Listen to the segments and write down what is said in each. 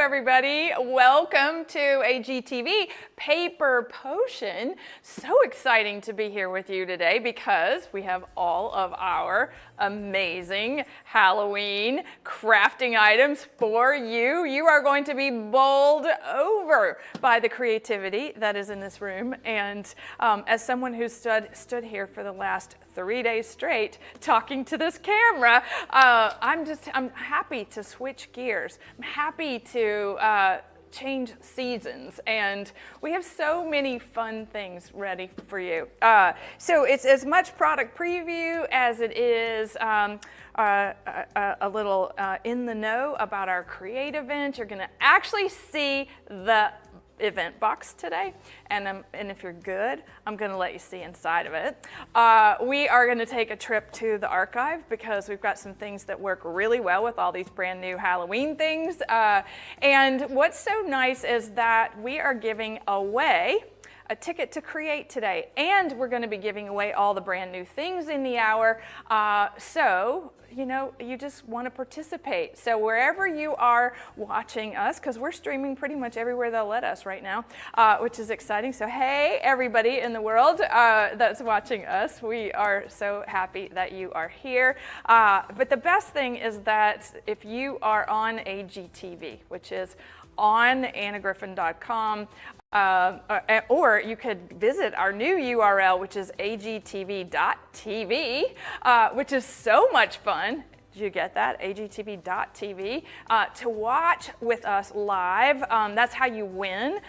everybody. Welcome to AGTV Paper Potion. So exciting to be here with you today because we have all of our amazing Halloween crafting items for you. You are going to be bowled over by the creativity that is in this room. And as someone who stood here for the last 3 days straight talking to this camera, I'm happy to switch gears. I'm happy to change seasons, and we have so many fun things ready for you. So it's as much product preview as it is a little in the know about our Create event. You're gonna actually see the event box today, and if you're good, I'm going to let you see inside of it. We are going to take a trip to the archive because we've got some things that work really well with all these brand new Halloween things. And what's so nice is that we are giving away a ticket to Create today, and we're going to be giving away all the brand new things in the hour. So you know, you just want to participate. So wherever you are watching us, because we're streaming pretty much everywhere they'll let us right now, which is exciting. So hey, everybody in the world that's watching us, we are so happy that you are here. But the best thing is that if you are on AGTV, which is on annagriffin.com, or you could visit our new URL, which is agtv.tv, which is so much fun. Did you get that? agtv.tv, to watch with us live. That's how you win.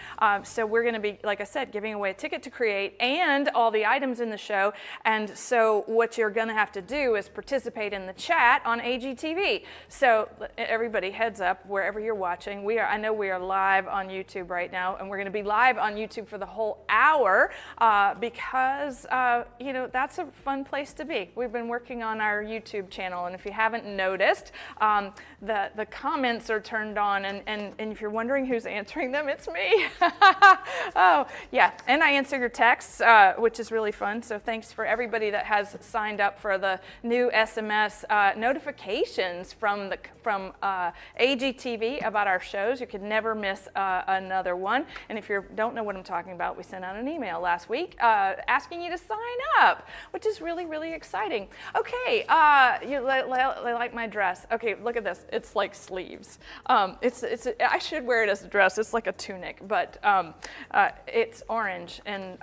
So we're going to be, like I said, giving away a ticket to Create and all the items in the show. And so what you're going to have to do is participate in the chat on AGTV. So everybody, heads up, wherever you're watching. I know we are live on YouTube right now, and we're going to be live on YouTube for the whole hour because, you know, that's a fun place to be. We've been working on our YouTube channel, and if you haven't noticed, the comments are turned on, and if you're wondering who's answering them, it's me. Oh yeah, and I answer your texts, which is really fun. So thanks for everybody that has signed up for the new SMS notifications from AGTV about our shows. You could never miss another one. And if you don't know what I'm talking about, we sent out an email last week asking you to sign up, which is really, really exciting. Okay, I like my dress. Okay, look at this. It's like sleeves. I should wear it as a dress. It's like a tunic, but it's orange, and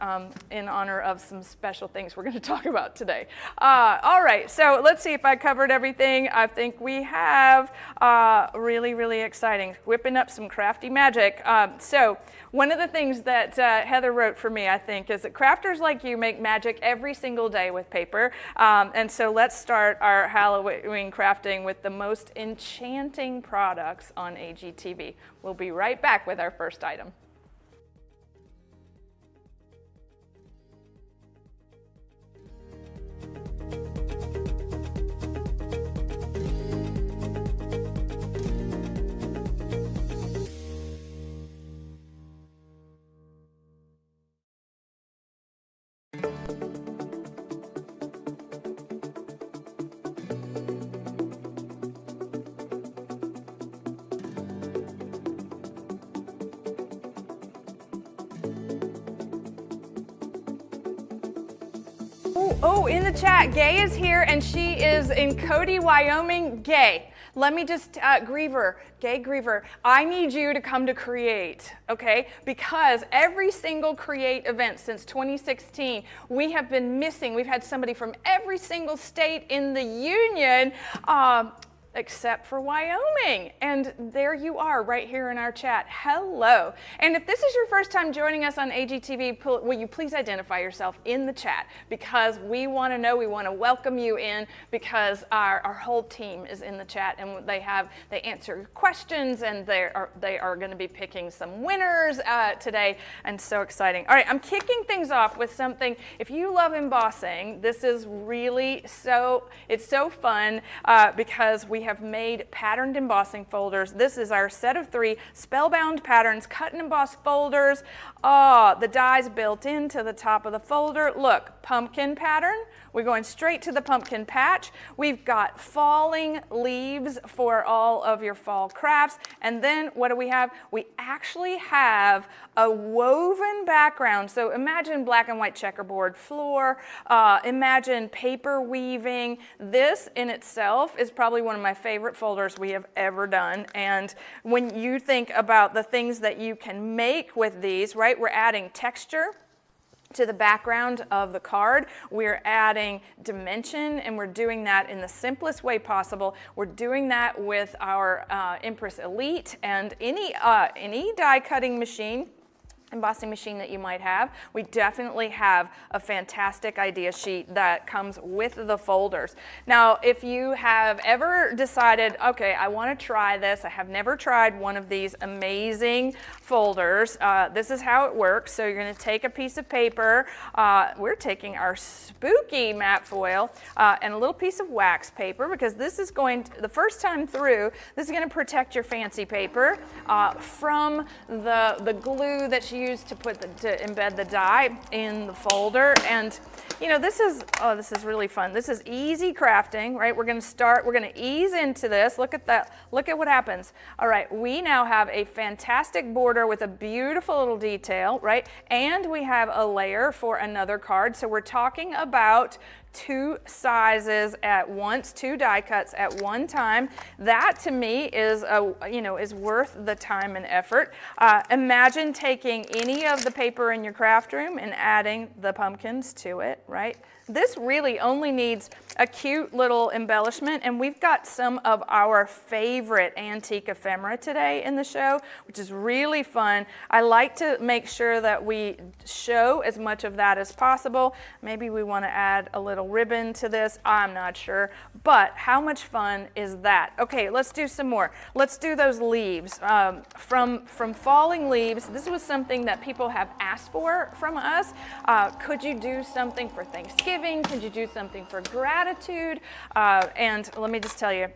in honor of some special things we're going to talk about today. All right, so let's see if I covered everything. I think we have. Really, really exciting. Whipping up some crafty magic. So one of the things that Heather wrote for me, I think, is that crafters like you make magic every single day with paper. And so let's start our Halloween crafting with the most enchanting products on AGTV. We'll be right back with our first item. Oh, in the chat, Gay is here, and she is in Cody, Wyoming. Gay, let me just, Griever, Gay Griever, I need you to come to Create, okay? Because every single Create event since 2016, we have been missing. We've had somebody from every single state in the union, except for Wyoming. And there you are right here in our chat. Hello. And if this is your first time joining us on AGTV, will you please identify yourself in the chat, because we want to know, we want to welcome you in, because our whole team is in the chat, and they answer questions, and they are going to be picking some winners today, and so exciting. All right, I'm kicking things off with something. If you love embossing, this is really it's so fun because we have made patterned embossing folders. This is our set of 3 Spellbound patterns, cut and emboss folders. The die's built into the top of the folder. Look, pumpkin pattern. We're going straight to the pumpkin patch. We've got falling leaves for all of your fall crafts. And then what do we have? We actually have a woven background. So imagine black and white checkerboard floor. Imagine paper weaving. This in itself is probably one of my favorite folders we have ever done. And when you think about the things that you can make with these, right, we're adding texture to the background of the card. We're adding dimension, and we're doing that in the simplest way possible. We're doing that with our Empress Elite and any die cutting machine, embossing machine that you might have. We definitely have a fantastic idea sheet that comes with the folders. Now, if you have ever decided, okay, I want to try this, I have never tried one of these amazing folders, this is how it works. So you're going to take a piece of paper, we're taking our spooky matte foil and a little piece of wax paper, because this is going to, the first time through, this is going to protect your fancy paper from the glue that's used to embed the die in the folder. And you know, this is really fun. This is easy crafting, right? We're going to ease into this. Look at that. Look at what happens. All right, we now have a fantastic border with a beautiful little detail, right? And we have a layer for another card. So we're talking about 2 sizes at once, 2 die cuts at one time. That to me is is worth the time and effort. Imagine taking any of the paper in your craft room and adding the pumpkins to it, right? This really only needs a cute little embellishment, and we've got some of our favorite antique ephemera today in the show, which is really fun. I like to make sure that we show as much of that as possible. Maybe we want to add a little ribbon to this, I'm not sure, but how much fun is that? Okay, let's do some more. Let's do those leaves. From falling leaves, this was something that people have asked for from us. Could you do something for Thanksgiving? Could you do something for gratitude? And let me just tell you,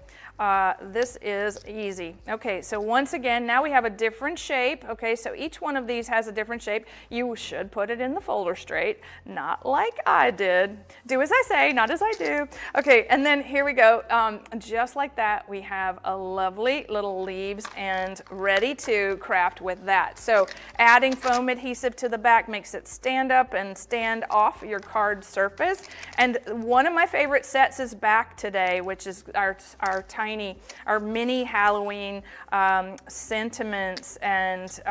this is easy. Okay, so once again, now we have a different shape. Okay, so each one of these has a different shape. You should put it in the folder straight, not like I did. Do as I say, not as I do. Okay, and then here we go. Just like that, we have a lovely little leaves and ready to craft with that. So adding foam adhesive to the back makes it stand up and stand off your card surface. And one of my favorite sets is back today, which is our mini Halloween sentiments and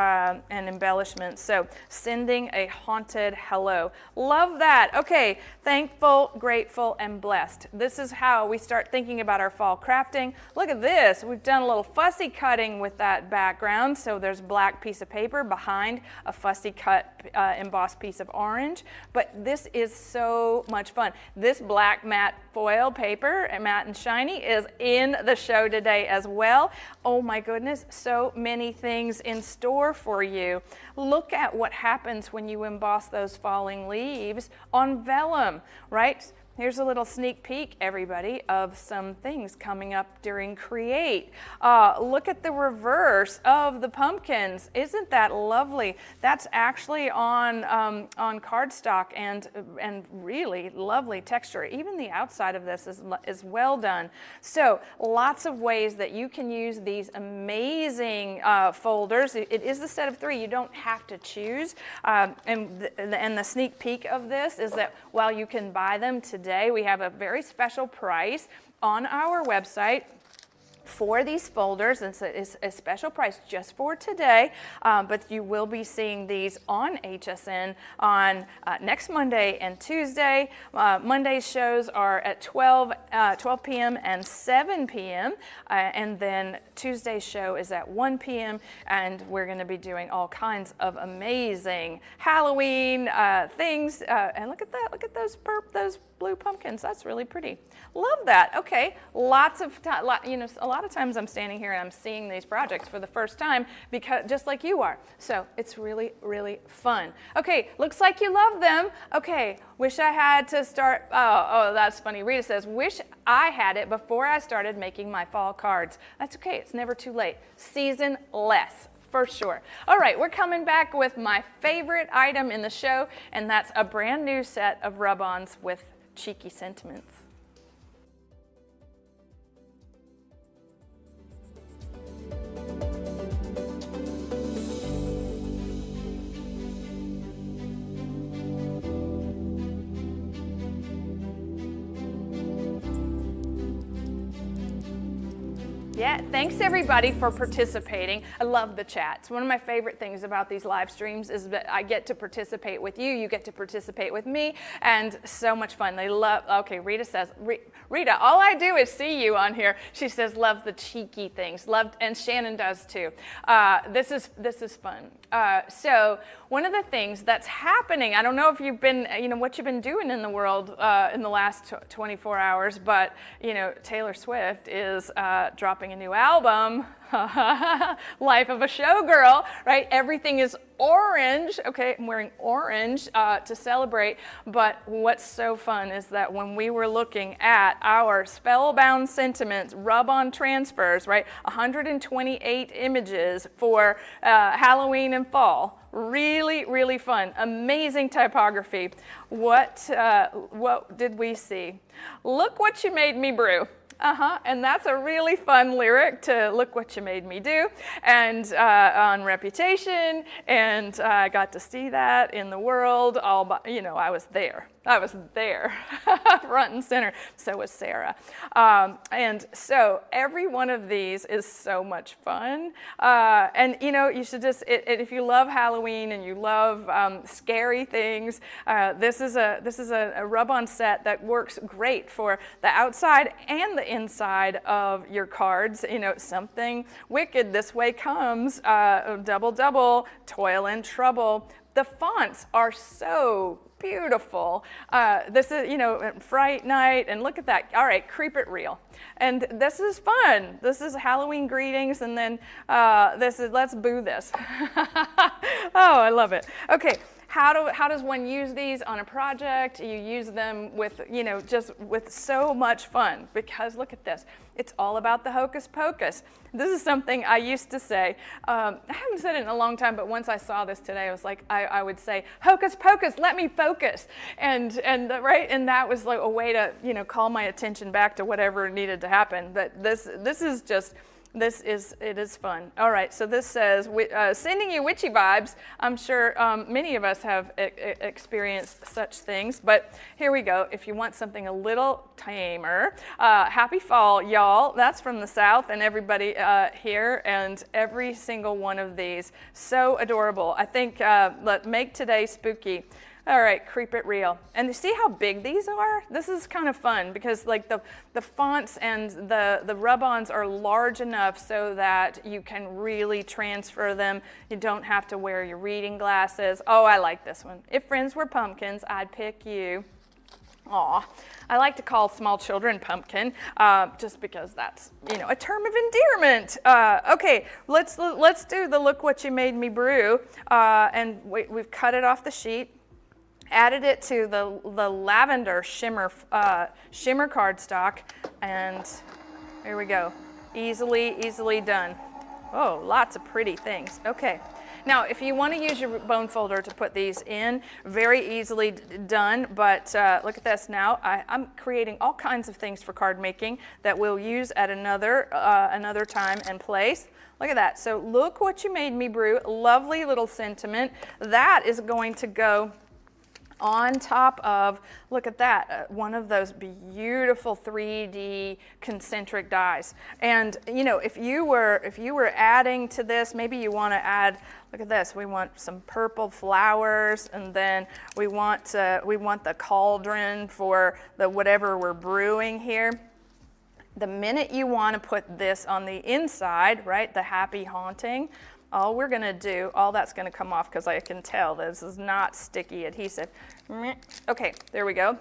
embellishments. So sending a haunted hello. Love that. Okay, thankful, grateful, and blessed. This is how we start thinking about our fall crafting. Look at this. We've done a little fussy cutting with that background. So there's black piece of paper behind a fussy cut embossed piece of orange. But this is so much fun. This black matte foil paper, matte and shiny, is in the show today as well. Oh my goodness, so many things in store for you. Look at what happens when you emboss those falling leaves on vellum, right? Here's a little sneak peek, everybody, of some things coming up during Create. Look at the reverse of the pumpkins. Isn't that lovely? That's actually on cardstock and really lovely texture. Even the outside of this is well done. So lots of ways that you can use these amazing folders. It is the set of 3. You don't have to choose. And the sneak peek of this is that while you can buy them today, we have a very special price on our website for these folders, and so it's a special price just for today, but you will be seeing these on HSN on next Monday and Tuesday. Monday's shows are at 12 p.m. and 7 p.m. And then Tuesday's show is at 1 p.m. and we're going to be doing all kinds of amazing Halloween things. And look at that! Look at those blue pumpkins. That's really pretty. Love that. Okay, lots of a lot lot of times I'm standing here and I'm seeing these projects for the first time, because just like you are. So it's really, really fun. Okay, looks like you love them. Okay, wish I had to start, oh, that's funny. Rita says, wish I had it before I started making my fall cards. That's okay, it's never too late. Season less. For sure. All right, we're coming back with my favorite item in the show, and that's a brand new set of rub-ons with cheeky sentiments. Yeah, thanks everybody for participating. I love the chat. It's one of my favorite things about these live streams is that I get to participate with you, you get to participate with me, and so much fun. They love, okay, Rita says, Rita, all I do is see you on here. She says, love the cheeky things, and Shannon does too. This is fun. So one of the things that's happening, I don't know if you've been, what you've been doing in the world in the last 24 hours, but, Taylor Swift is dropping a new album, Life of a Showgirl, right? Everything is orange. Okay, I'm wearing orange to celebrate, but what's so fun is that when we were looking at our Spellbound sentiments, rub-on transfers, right? 128 images for Halloween and fall. Really, really fun. Amazing typography. What did we see? Look what you made me brew. And that's a really fun lyric to look what you made me do, and on Reputation, and I got to see that in the world, all by, I was there, front and center, so was Sarah, and so every one of these is so much fun, and you should just, if you love Halloween and you love scary things, this is a rub-on set that works great for the outside and the inside of your cards. Something wicked this way comes, double double, toil and trouble. The fonts are so beautiful. This is, Fright Night, and look at that. All right, Creep It Real. And this is fun. This is Halloween greetings, and then this is Let's Boo This. Oh, I love it. Okay. How does one use these on a project? You use them with, just with so much fun, because look at this. It's all about the hocus pocus. This is something I used to say. I haven't said it in a long time, but once I saw this today, I was like, I would say, hocus pocus, let me focus. And that was like a way to, call my attention back to whatever needed to happen. But it is fun. All right, so this says, sending you witchy vibes. I'm sure many of us have experienced such things, but here we go. If you want something a little tamer, happy fall, y'all. That's from the South, and everybody here, and every single one of these, so adorable. I think make today spooky. All right, Creep It Real. And you see how big these are? This is kind of fun because like the fonts and the rub-ons are large enough so that you can really transfer them. You don't have to wear your reading glasses. Oh, I like this one. If friends were pumpkins, I'd pick you. Aw, I like to call small children pumpkin, just because that's, a term of endearment. Okay, let's do the Look What You Made Me Brew, and we've cut it off the sheet. Added it to the lavender shimmer cardstock, and here we go. Easily done. Oh, lots of pretty things. Okay. Now, if you want to use your bone folder to put these in, very easily done, but look at this now. I'm creating all kinds of things for card making that we'll use at another time and place. Look at that. So look what you made me brew. Lovely little sentiment. That is going to go on top of, look at that, one of those beautiful 3D concentric dies. And if you were adding to this, maybe you want to add, look at this, we want some purple flowers, and then we want the cauldron for the whatever we're brewing here. The minute you want to put this on the inside, right, the happy haunting, all we're going to do, all that's going to come off because I can tell this is not sticky adhesive. Okay, there we go.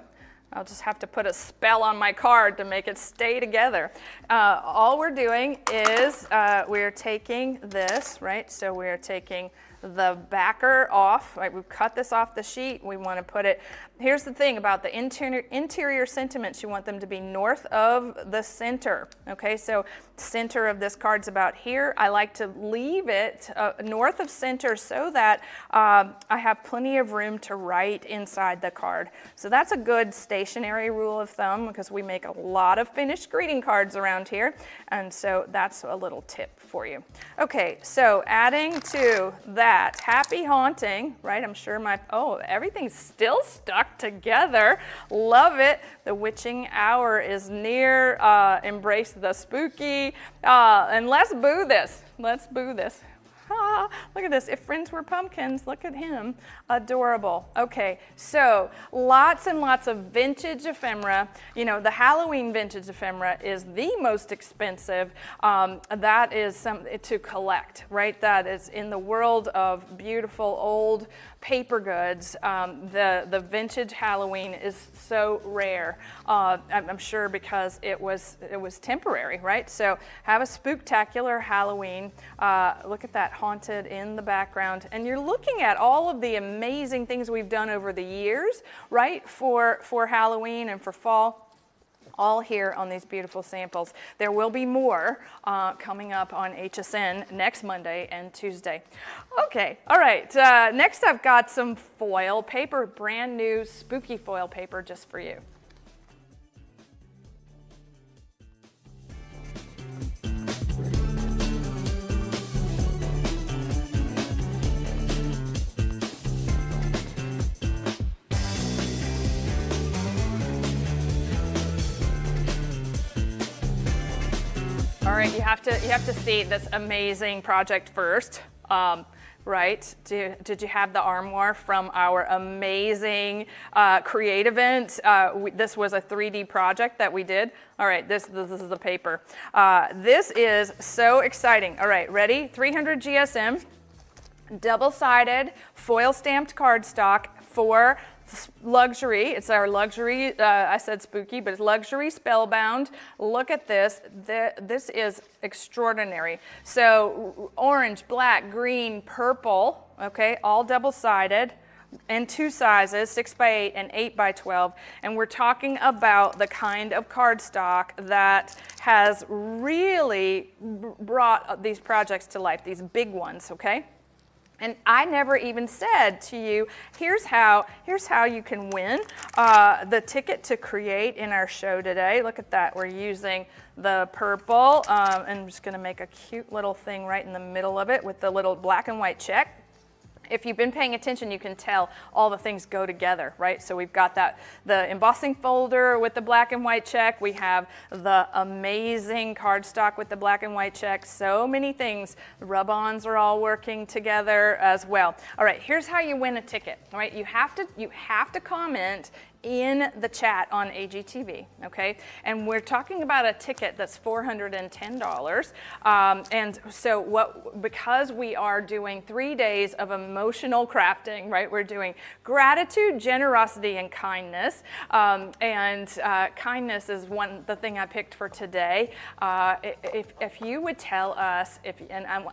I'll just have to put a spell on my card to make it stay together. All we're doing is we're taking this, right? So we're taking the backer off, right? We've cut this off the sheet. We want to put it, here's the thing about the interior sentiments, you want them to be north of the center, okay? So center of this card's about here. I like to leave it north of center so that I have plenty of room to write inside the card. So that's a good stationary rule of thumb because we make a lot of finished greeting cards around here. And so that's a little tip for you. Okay, so adding to that, happy haunting, right? I'm sure everything's still stuck together. Love it. The witching hour is near. Embrace the spooky. And let's boo this. Let's boo this. Ah, look at this. If friends were pumpkins, look at him. Adorable. Okay, so lots and lots of vintage ephemera. You know, the Halloween vintage ephemera is the most expensive. That is something to collect, right? That is in the world of beautiful old paper goods. The vintage Halloween is so rare. I'm sure because it was temporary, right? So have a spooktacular Halloween. Look at that haunted in the background, and you're looking at all of the amazing things we've done over the years, right? For Halloween and for fall. All here on these beautiful samples. There will be more coming up on HSN next Monday and Tuesday. Okay, all right. Next I've got some foil paper, brand new spooky foil paper just for you. All right, you have to see this amazing project first, right? Did you have the armoire from our amazing create event? This was a 3D project that we did. All right, this is the paper. This is so exciting. All right, ready? 300 GSM, double-sided, foil stamped cardstock for luxury. It's our luxury, I said spooky, but it's luxury Spellbound. Look at this. This is extraordinary. So orange, black, green, purple, okay, all double-sided in two sizes, 6x8 and 8x12. And we're talking about the kind of cardstock that has really brought these projects to life, these big ones, okay? And I never even said to you, here's how you can win the ticket to create in our show today. Look at that. We're using the purple, and I'm just going to make a cute little thing right in the middle of it with the little black and white check. If you've been paying attention, you can tell all the things go together, right? So we've got the embossing folder with the black and white check. We have the amazing cardstock with the black and white check. So many things. The rub-ons are all working together as well. All right, here's how you win a ticket. All right, you have to comment in the chat on AGTV, okay? And we're talking about a ticket that's $410. And so because we are doing 3 days of emotional crafting, right? We're doing gratitude, generosity, and kindness. Kindness is the thing I picked for today. If you would tell us,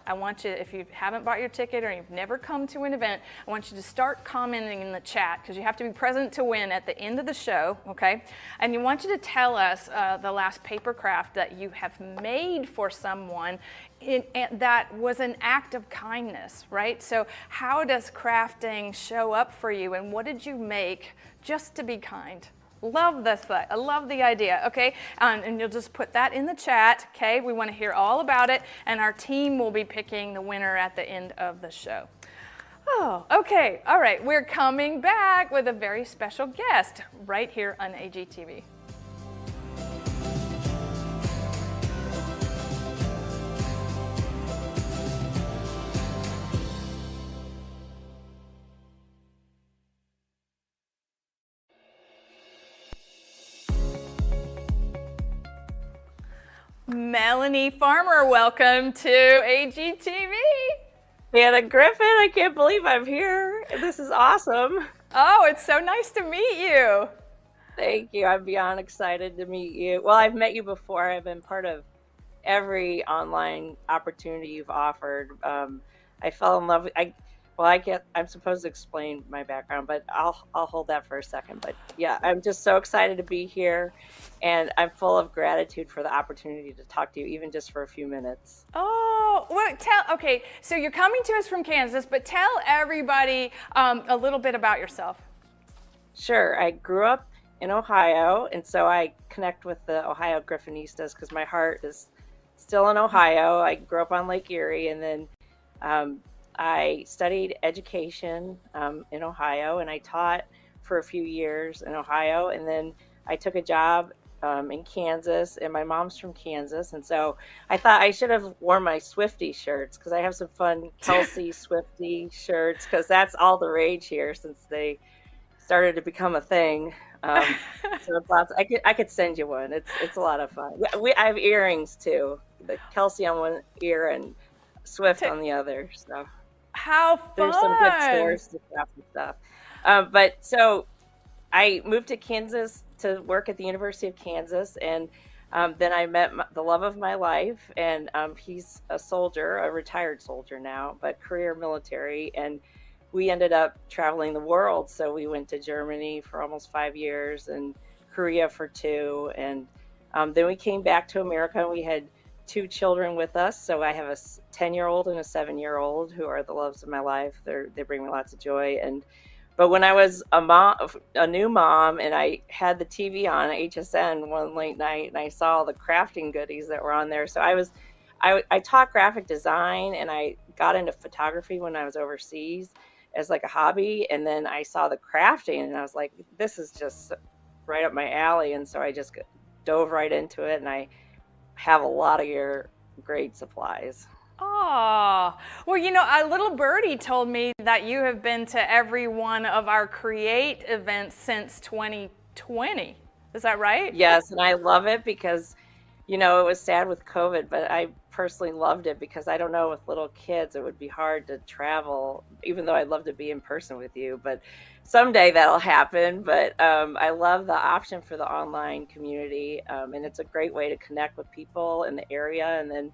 I want you, if you haven't bought your ticket or you've never come to an event, I want you to start commenting in the chat because you have to be present to win at the end of the show, okay? And you want you to tell us the last paper craft that you have made for someone that was an act of kindness, right? So how does crafting show up for you and what did you make just to be kind? Love this. I love the idea, okay? And you'll just put that in the chat, okay? We want to hear all about it, and our team will be picking the winner at the end of the show. Oh, okay. All right. We're coming back with a very special guest right here on AGTV. Melanie Farmer, welcome to AGTV. Anna Griffin, I can't believe I'm here. This is awesome. Oh, it's so nice to meet you. Thank you. I'm beyond excited to meet you. Well, I've met you before. I've been part of every online opportunity you've offered. I fell in love. Well, I'm supposed to explain my background, but I'll hold that for a second. But yeah, I'm just so excited to be here, and I'm full of gratitude for the opportunity to talk to you, even just for a few minutes. Oh, well, okay, so you're coming to us from Kansas, but tell everybody a little bit about yourself. Sure. I grew up in Ohio, and so I connect with the Ohio Griffinistas because my heart is still in Ohio. I grew up on Lake Erie, and then um, I studied education in Ohio, and I taught for a few years in Ohio, and then I took a job in Kansas, and my mom's from Kansas, and so I thought I should have worn my Swiftie shirts because I have some fun Kelsey Swiftie shirts because that's all the rage here since they started to become a thing. So it's lots. I could send you one. It's a lot of fun. I have earrings too. The Kelsey on one ear and Swift on the other. So How fun! there's some good stores to craft and stuff. But so I moved to Kansas to work at the University of Kansas, and then I met the love of my life, and he's a soldier, a retired soldier now, but career military, and we ended up traveling the world. So we went to Germany for almost 5 years and Korea for 2. And then we came back to America, and we had 2 children with us. So I have a 10-year-old and a 7-year-old who are the loves of my life. They bring me lots of joy. But when I was a new mom, and I had the TV on HSN one late night, and I saw the crafting goodies that were on there. So I taught graphic design, and I got into photography when I was overseas as like a hobby. And then I saw the crafting, and I was like, this is just right up my alley. And so I just dove right into it, and I have a lot of your great supplies. Oh, well, a little birdie told me that you have been to every one of our Create events since 2020. Is that right? Yes, and I love it because, it was sad with COVID, but I personally loved it because I don't know, with little kids, it would be hard to travel, even though I'd love to be in person with you. But someday that'll happen. But I love the option for the online community, and it's a great way to connect with people in the area. And then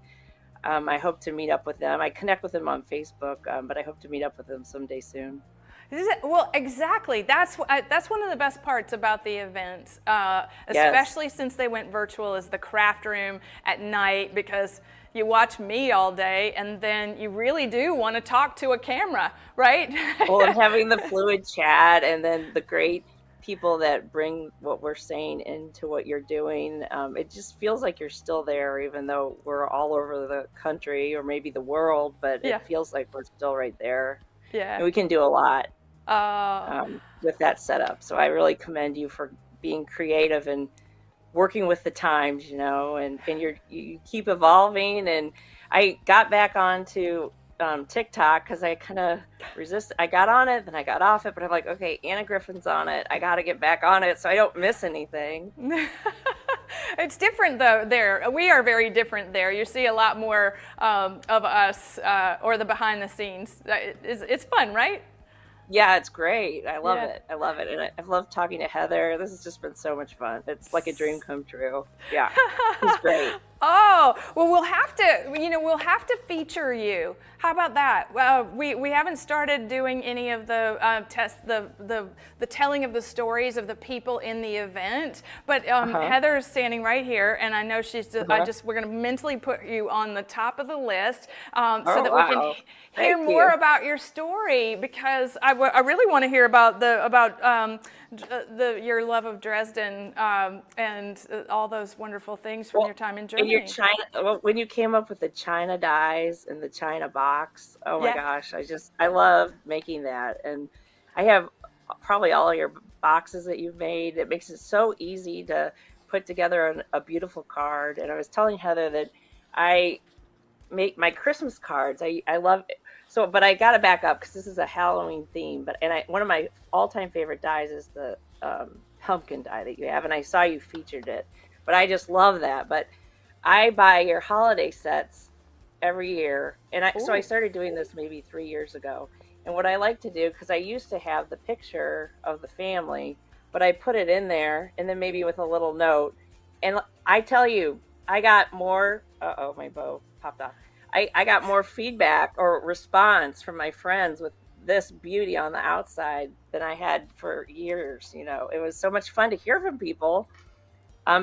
I hope to meet up with them. I connect with them on Facebook, but I hope to meet up with them someday soon. Well, exactly. That's one of the best parts about the events, Yes. especially since they went virtual, is the craft room at night, because you watch me all day and then you really do want to talk to a camera, right? Well, and having the fluid chat, and then the great people that bring what we're saying into what you're doing, it just feels like you're still there, even though we're all over the country or maybe the world, but Yeah. it feels like we're still right there. Yeah. And we can do a lot Uh, with that setup. So I really commend you for being creative and working with the times, and you keep evolving. And I got back onto TikTok because I kind of resisted. I got on it, then I got off it, but I'm like, okay, Anna Griffin's on it. I got to get back on it so I don't miss anything. It's different though there. We are very different there. You see a lot more of us or the behind the scenes. It's fun, right? Yeah, it's great. I love Yeah. it. I love it. And I've loved talking to Heather. This has just been so much fun. It's like a dream come true. Yeah, it's great. Oh, well, we'll have to feature you. How about that? We haven't started doing any of the the telling of the stories of the people in the event, but Heather's standing right here, and I know she's just, we're going to mentally put you on the top of the list so that we can hear more about your story, because I really want to hear about your love of Dresden and all those wonderful things from your time in Germany. And your China, when you came up with the China dies and the China box, oh my gosh, I love making that. And I have probably all your boxes that you've made. It makes it so easy to put together a beautiful card. And I was telling Heather that I make my Christmas cards. I love it. So, but I got to back up because this is a Halloween theme. One of my all-time favorite dies is the pumpkin die that you have, and I saw you featured it. But I just love that. But I buy your holiday sets every year, and so I started doing this maybe 3 years ago. And what I like to do, because I used to have the picture of the family but I put it in there, and then maybe with a little note. And I tell you, I got more. Uh-oh, my bow popped off. I got more feedback or response from my friends with this beauty on the outside than I had for years. You know, it was so much fun to hear from people,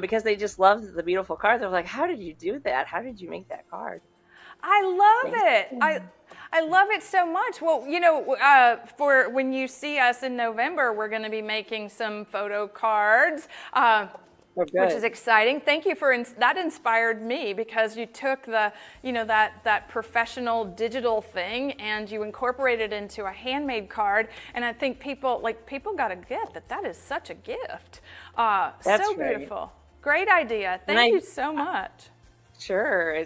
because they just loved the beautiful card. They're like, "How did you do that? How did you make that card?" I love Thanks. it. I love it so much. Well, you know, for when you see us in November, we're going to be making some photo cards. Which is exciting. Thank you for that. Inspired me because you took the, you know, that professional digital thing and you incorporated it into a handmade card. And I think people got to get that is such a gift. So beautiful. Right. Great idea. Thank you so much. Sure,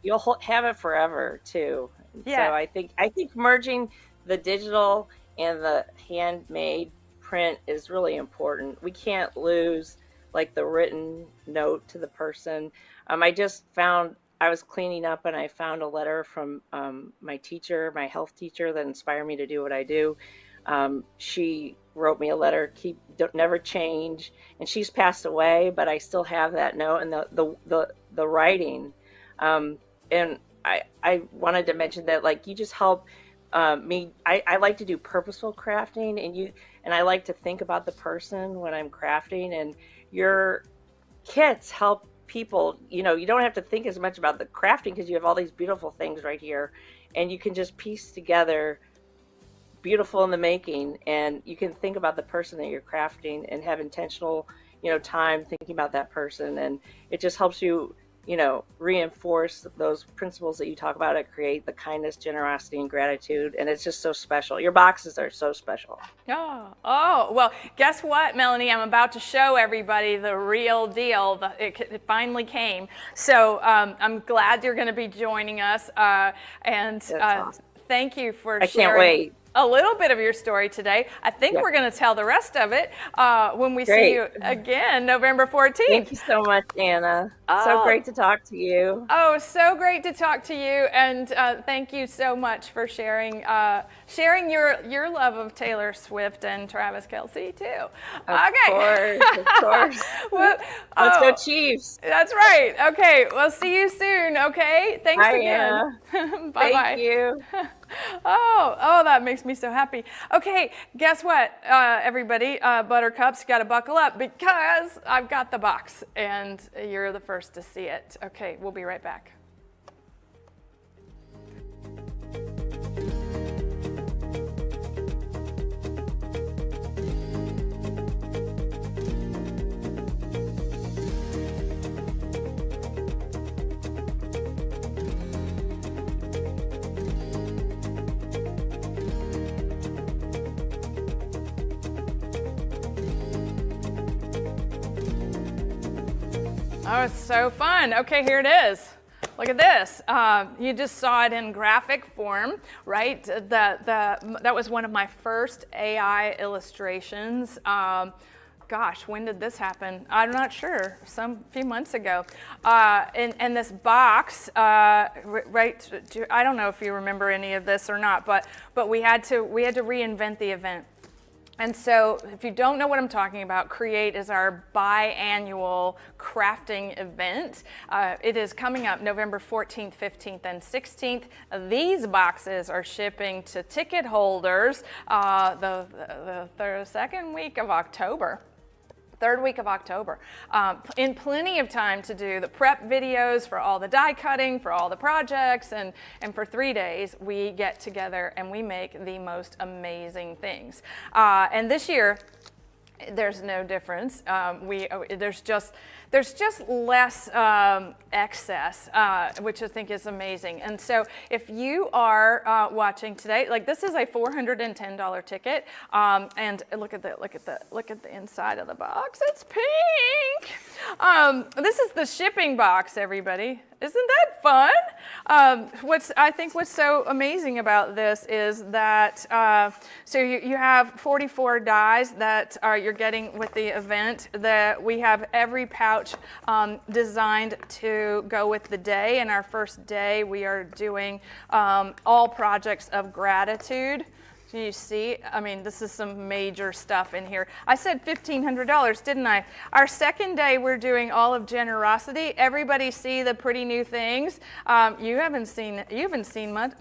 you'll have it forever too. Yeah. So I think merging the digital and the handmade print is really important. We can't lose like the written note to the person. I just found, I was cleaning up and I found a letter from my teacher, my health teacher, that inspired me to do what I do. She wrote me a letter, never change, and she's passed away, but I still have that note and the writing. And I wanted to mention that, like, you just help me. I like to do purposeful crafting, and I like to think about the person when I'm crafting, and your kits help people. You know, you don't have to think as much about the crafting because you have all these beautiful things right here, and you can just piece together beautiful in the making, and you can think about the person that you're crafting and have intentional, you know, time thinking about that person, and it just helps you, you know, reinforce those principles that you talk about at Create, the kindness, generosity, and gratitude. And it's just so special. Your boxes are so special. Oh, well, guess what, Melanie? I'm about to show everybody the real deal. It finally came. So I'm glad you're going to be joining us. Awesome. Thank you for sharing. I can't wait. A little bit of your story today. I think we're going to tell the rest of it when we see you again, November 14th. Thank you so much, Anna. So great to talk to you. Oh, so great to talk to you, and thank you so much for sharing your love of Taylor Swift and Travis Kelce too. Of course. Well, let's go Chiefs. That's right. Okay, we'll see you soon. Okay, thanks again. Bye-bye. Thank you. Oh, that makes me so happy. Okay, guess what, everybody? Buttercups, got to buckle up because I've got the box and you're the first to see it. Okay, we'll be right back. Oh, it's so fun. Okay, here it is. Look at this. You just saw it in graphic form, right? That was one of my first AI illustrations. Gosh, when did this happen? I'm not sure. Few months ago. And this box, right? I don't know if you remember any of this or not, but we had to reinvent the event. And so if you don't know what I'm talking about, Create is our biannual crafting event. It is coming up November 14th, 15th, and 16th. These boxes are shipping to ticket holders the second week of October. Third week of October, in plenty of time to do the prep videos for all the die cutting, for all the projects, and for 3 days we get together and we make the most amazing things. And this year, there's no difference. There's just less excess, which I think is amazing. And so if you are watching today, like this is a $410 ticket, and look at the inside of the box. It's pink. This is the shipping box, everybody. Isn't that fun? What's so amazing about this is that so you have 44 dies that you're getting with the event. That we have every pouch designed to go with the day. And our first day, we are doing all projects of gratitude. Do you see? I mean, this is some major stuff in here. I said $1,500, didn't I? Our second day, we're doing all of generosity. Everybody see the pretty new things. You haven't seen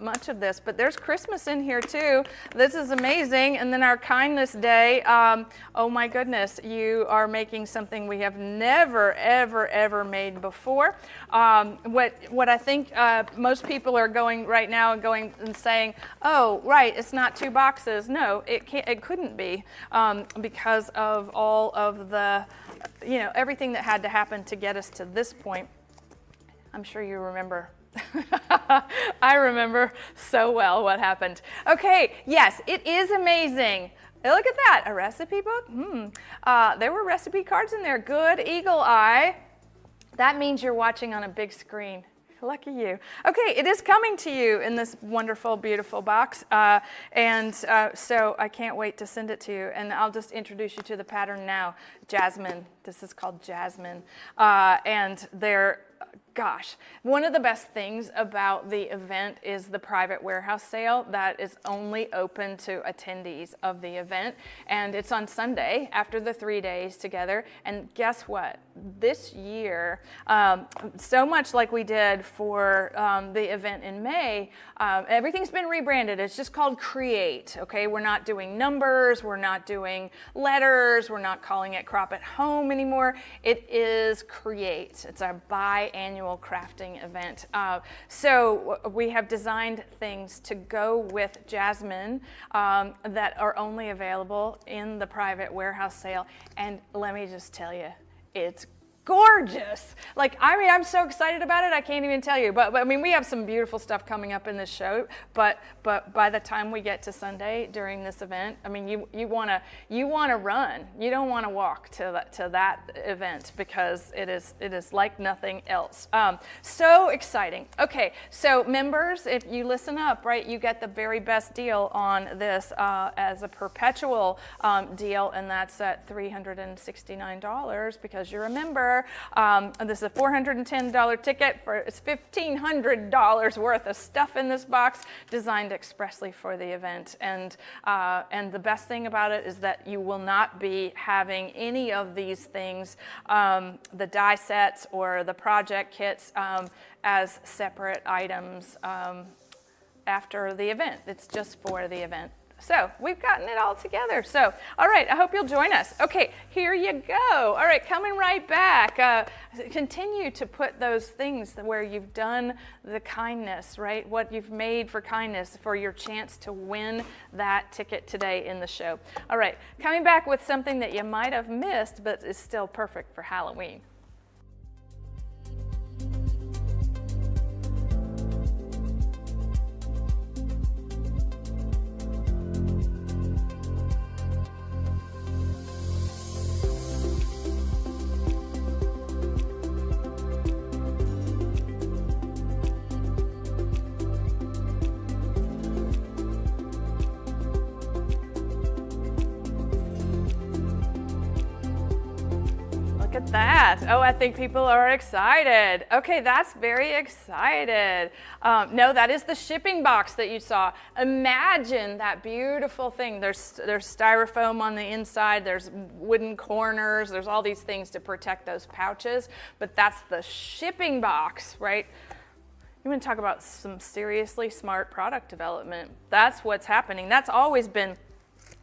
much of this, but there's Christmas in here too. This is amazing. And then our kindness day. Oh my goodness, you are making something we have never, ever, ever made before. What I think most people are going right now and saying, oh, right, it's not 2 boxes. No, it couldn't be because of all of the, everything that had to happen to get us to this point. I'm sure you remember. I remember so well what happened. Okay, yes, it is amazing. Look at that, a recipe book. There were recipe cards in there. Good eagle eye. That means you're watching on a big screen. Lucky you. Okay, it is coming to you in this wonderful, beautiful box. So I can't wait to send it to you. And I'll just introduce you to the pattern now. Jasmine. This is called Jasmine. And they're, gosh, one of the best things about the event is the private warehouse sale that is only open to attendees of the event. And it's on Sunday after the 3 days together. And guess what? This year, so much like we did for the event in May, everything's been rebranded. It's just called Create, okay? We're not doing numbers. We're not doing letters. We're not calling it Crop at Home anymore. It is Create. It's our biannual crafting event. So we have designed things to go with Jasmine that are only available in the private warehouse sale. And let me just tell you, it's gorgeous. I'm so excited about it, I can't even tell you. But I mean, we have some beautiful stuff coming up in this show. But by the time we get to Sunday during this event, I mean, you wanna run. You don't want to walk to that event because it is like nothing else. So exciting. Okay, so members, if you listen up, right, you get the very best deal on this as a perpetual deal, and that's at $369 because you're a member. This is a $410 ticket it's $1,500 worth of stuff in this box designed expressly for the event. And the best thing about it is that you will not be having any of these things, the die sets or the project kits, as separate items after the event. It's just for the event. So we've gotten it all together. So, all right, I hope you'll join us. Okay, here you go. All right, coming right back. Continue to put those things where you've done the kindness, right? What you've made for kindness for your chance to win that ticket today in the show. All right, coming back with something that you might have missed, but is still perfect for Halloween. Look at that. Oh, I think people are excited. Okay, that's very excited. No, that is the shipping box that you saw. Imagine that beautiful thing. There's styrofoam on the inside. There's wooden corners. There's all these things to protect those pouches. But that's the shipping box, right? You want to talk about some seriously smart product development. That's what's happening. That's always been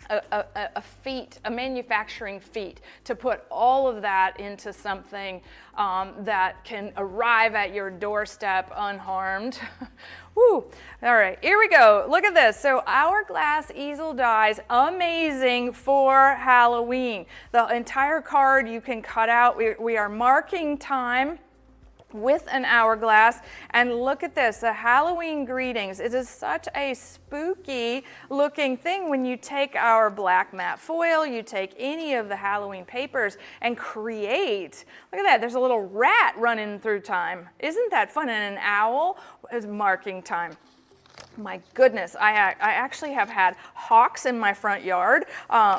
a feat, a manufacturing feat, to put all of that into something that can arrive at your doorstep unharmed. Woo! All right, here we go. Look at this. So Hourglass easel dies, amazing for Halloween. The entire card you can cut out. We are marking time with an hourglass, and look at this, the Halloween greetings. It is such a spooky looking thing when you take our black matte foil, you take any of the Halloween papers and create. Look at that, there's a little rat running through time. Isn't that fun? And an owl is marking time. My goodness, I actually have had hawks in my front yard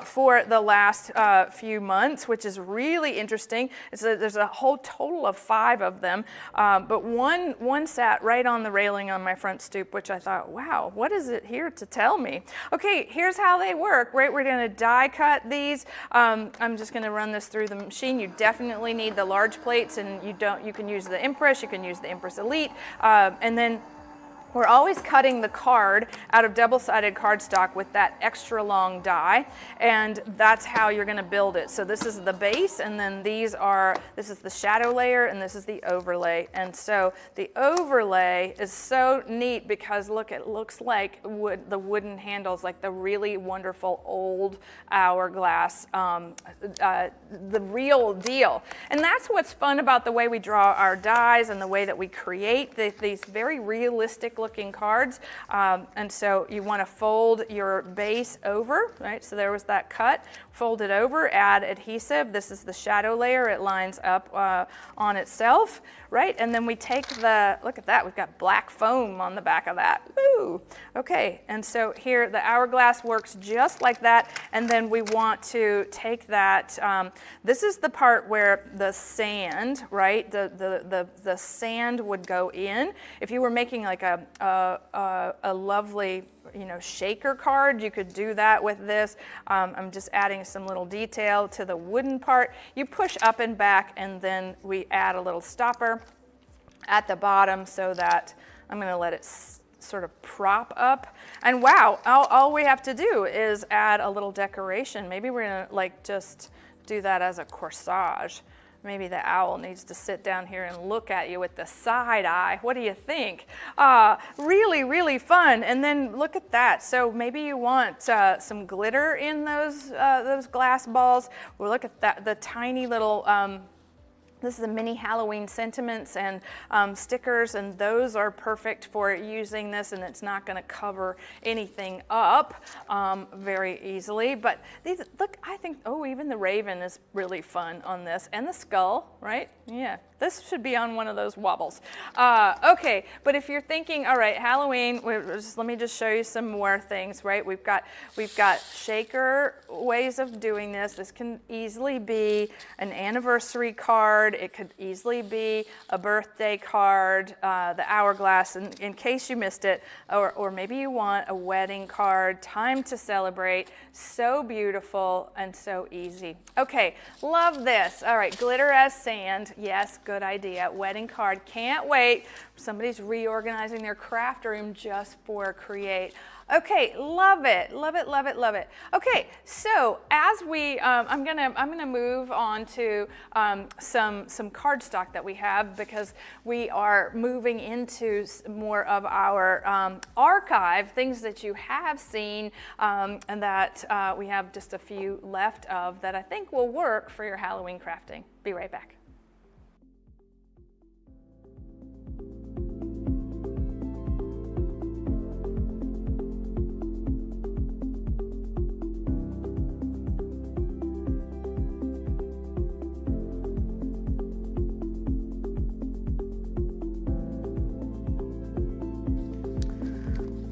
for the last few months, which is really interesting. There's a whole total of 5 of them, but one sat right on the railing on my front stoop, which I thought, wow, what is it here to tell me? Okay, here's how they work, right? We're going to die cut these. I'm just going to run this through the machine. You definitely need the large plates, and you can use the Empress, you can use the Empress Elite, and then we're always cutting the card out of double-sided cardstock with that extra long die, and that's how you're going to build it. So this is the base, and then this is the shadow layer, and this is the overlay. And so the overlay is so neat because look, it looks like the wooden handles, like the really wonderful old Hourglass, the real deal. And that's what's fun about the way we draw our dies and the way that we create these very realistic looking cards. And so you want to fold your base over, right? So there was that cut. Fold it over, add adhesive. This is the shadow layer. It lines up on itself, right? And then we take look at that, we've got black foam on the back of that. Ooh, okay. And so here the Hourglass works just like that. And then we want to take that, this is the part where the sand, right? The sand would go in. If you were making like a lovely, shaker card, you could do that with this. I'm just adding some little detail to the wooden part. You push up and back, and then we add a little stopper at the bottom so that I'm going to let it sort of prop up. And wow, all we have to do is add a little decoration. Maybe we're going to just do that as a corsage. Maybe the owl needs to sit down here and look at you with the side eye. What do you think? Really, really fun. And then look at that. So maybe you want some glitter in those glass balls. Well, look at that, the tiny little, this is the mini Halloween sentiments and stickers, and those are perfect for using this, and it's not going to cover anything up very easily. But these, look, I think, even the raven is really fun on this, and the skull, right? Yeah, this should be on one of those wobbles. Okay, but if you're thinking, all right, Halloween, let me just show you some more things, right? We've got shaker ways of doing this. This can easily be an anniversary card. It could easily be a birthday card, the Hourglass, in case you missed it, or maybe you want a wedding card, time to celebrate. So beautiful and so easy. Okay, love this. All right, glitter as sand. Yes, good idea. Wedding card, can't wait. Somebody's reorganizing their craft room just for Create. Okay, love it, love it, love it, love it. Okay, so as we, I'm gonna move on to some cardstock that we have, because we are moving into more of our archive, things that you have seen, and that we have just a few left of that I think will work for your Halloween crafting. Be right back.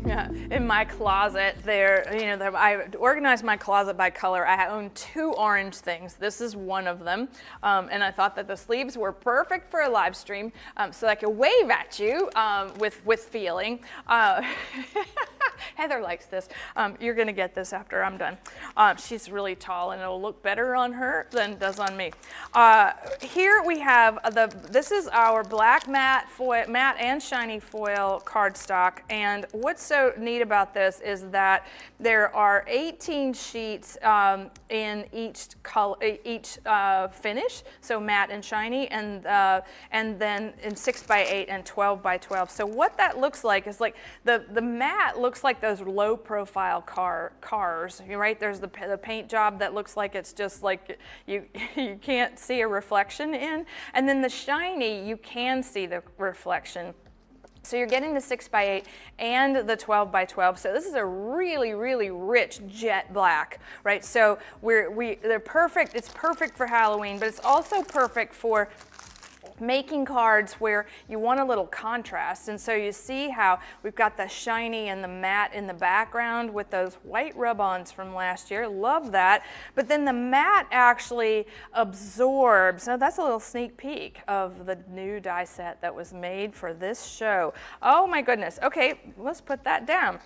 Yeah, in my closet there, I organized my closet by color. I own 2 orange things. This is one of them, and I thought that the sleeves were perfect for a live stream, so I could wave at you with feeling. Heather likes this. You're gonna get this after I'm done. She's really tall, and it'll look better on her than it does on me. Here we have this is our black matte and shiny foil cardstock, and what's so neat about this is that there are 18 sheets in each finish, so matte and shiny, and then in 6x8 and 12x12. So what that looks like is like the matte looks like those low profile cars, right? There's the paint job that looks like it's just like you can't see a reflection in, and then the shiny you can see the reflection. So you're getting the 6x8 and the 12x12. So this is a really, really rich jet black, right? So they're perfect. It's perfect for Halloween, but it's also perfect for making cards where you want a little contrast. And so you see how we've got the shiny and the matte in the background with those white rub-ons from last year. Love that. But then the matte actually absorbs. So that's a little sneak peek of the new die set that was made for this show. Oh my goodness. Okay, let's put that down.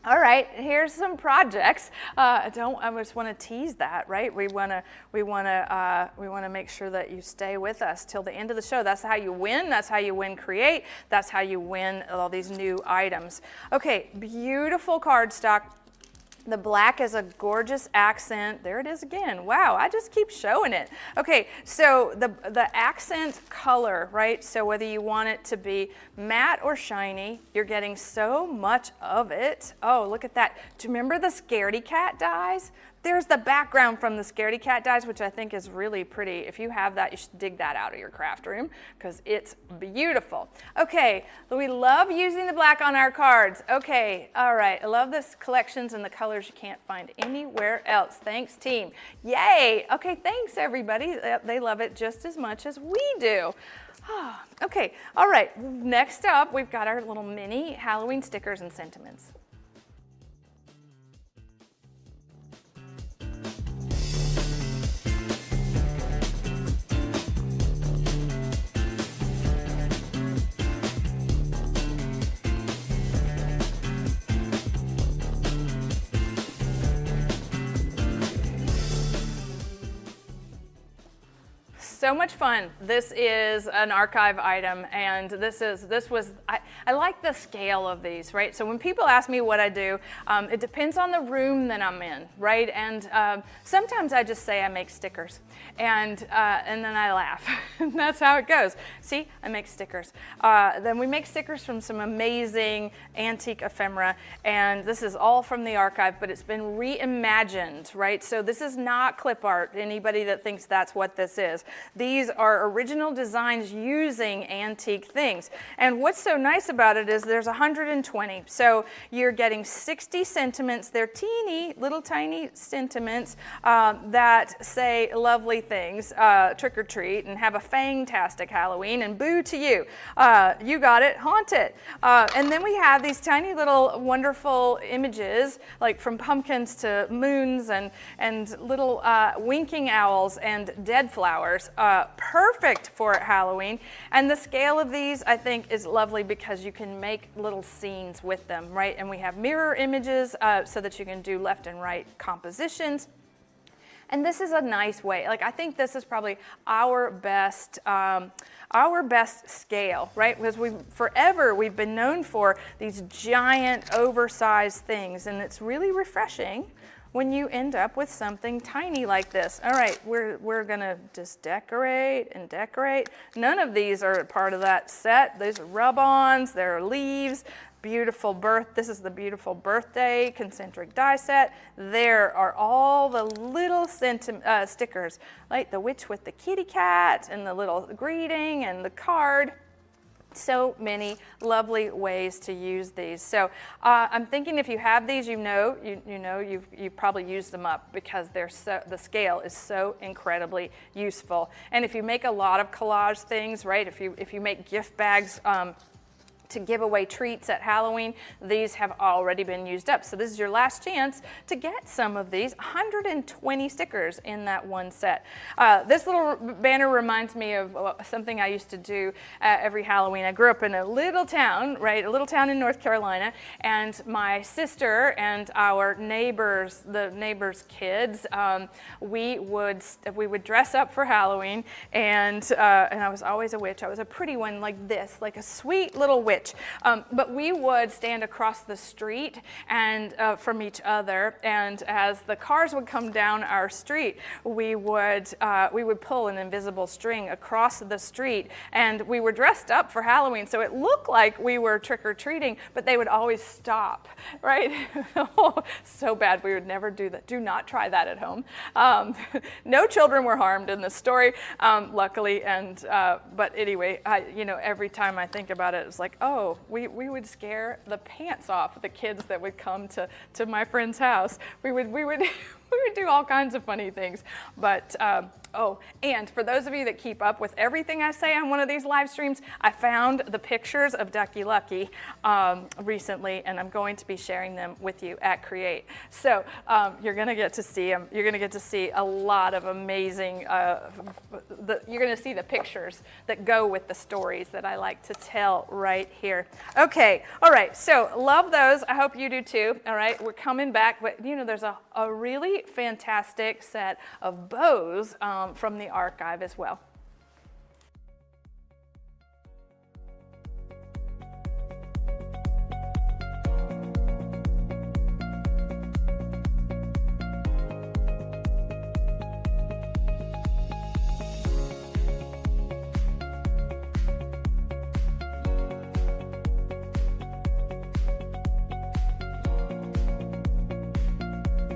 All right, here's some projects. I just want to tease that, right? We want to make sure that you stay with us till the end of the show. That's how you win. That's how you win Create. That's how you win all these new items. Okay, beautiful cardstock. The black is a gorgeous accent. There it is again. Wow, I just keep showing it. Okay, so the accent color, right? So whether you want it to be matte or shiny, you're getting so much of it. Oh, look at that. Do you remember the Scaredy Cat dies? There's the background from the Scaredy Cat dies, which I think is really pretty. If you have that, you should dig that out of your craft room because it's beautiful. Okay, we love using the black on our cards. Okay, all right. I love this collections and the colors you can't find anywhere else. Thanks, team. Yay. Okay, thanks, everybody. They love it just as much as we do. Okay, all right. Next up, we've got our little mini Halloween stickers and sentiments. So much fun. This is an archive item, and I like the scale of these, right? So when people ask me what I do, it depends on the room that I'm in, right? And sometimes I just say I make stickers, and then I laugh. That's how it goes. See, I make stickers. Then we make stickers from some amazing antique ephemera, and this is all from the archive, but it's been reimagined, right? So this is not clip art. Anybody that thinks that's what this is. These are original designs using antique things. And what's so nice about it is there's 120. So you're getting 60 sentiments. They're teeny, little tiny sentiments that say lovely things, trick or treat, and have a fantastic Halloween, and boo to you. You got it, haunt it. And then we have these tiny little wonderful images, like from pumpkins to moons and little winking owls and dead flowers. Perfect for Halloween. And the scale of these, I think, is lovely because you can make little scenes with them, right? And we have mirror images so that you can do left and right compositions. And this is a nice way. Like, I think this is probably our best scale, right? Because we've been known for these giant, oversized things, and it's really refreshing when you end up with something tiny like this. All right, we're gonna just decorate and decorate. None of these are part of that set. These are rub-ons, there are leaves, this is the beautiful birthday concentric die set. There are all the little stickers, like the witch with the kitty cat and the little greeting and the card. So many lovely ways to use these. So I'm thinking if you have these, you've probably used them up because the scale is so incredibly useful. And if you make a lot of collage things, right? If you make gift bags to give away treats at Halloween, these have already been used up. So this is your last chance to get some of these. 120 stickers in that one set. This little banner reminds me of something I used to do every Halloween. I grew up in a little town, right? A little town in North Carolina, and my sister and our neighbors, the neighbors' kids, we would dress up for Halloween, and I was always a witch. I was a pretty one like this, like a sweet little witch. But we would stand across the street and from each other, and as the cars would come down our street, we would pull an invisible string across the street, and we were dressed up for Halloween, so it looked like we were trick-or-treating, but they would always stop, right? Oh, so bad. We would never do that. Do not try that at home. No children were harmed in this story, luckily, but anyway, every time I think about it, it's like, oh, we would scare the pants off the kids that would come to my friend's house. We would do all kinds of funny things, but Oh, and for those of you that keep up with everything I say on one of these live streams, I found the pictures of Ducky Lucky recently, and I'm going to be sharing them with you at Create. So you're going to get to see them. You're going to get to see a lot of amazing, you're going to see the pictures that go with the stories that I like to tell right here. Okay, all right, so love those. I hope you do too. All right, we're coming back, but you know, there's a really fantastic set of bows from the archive as well.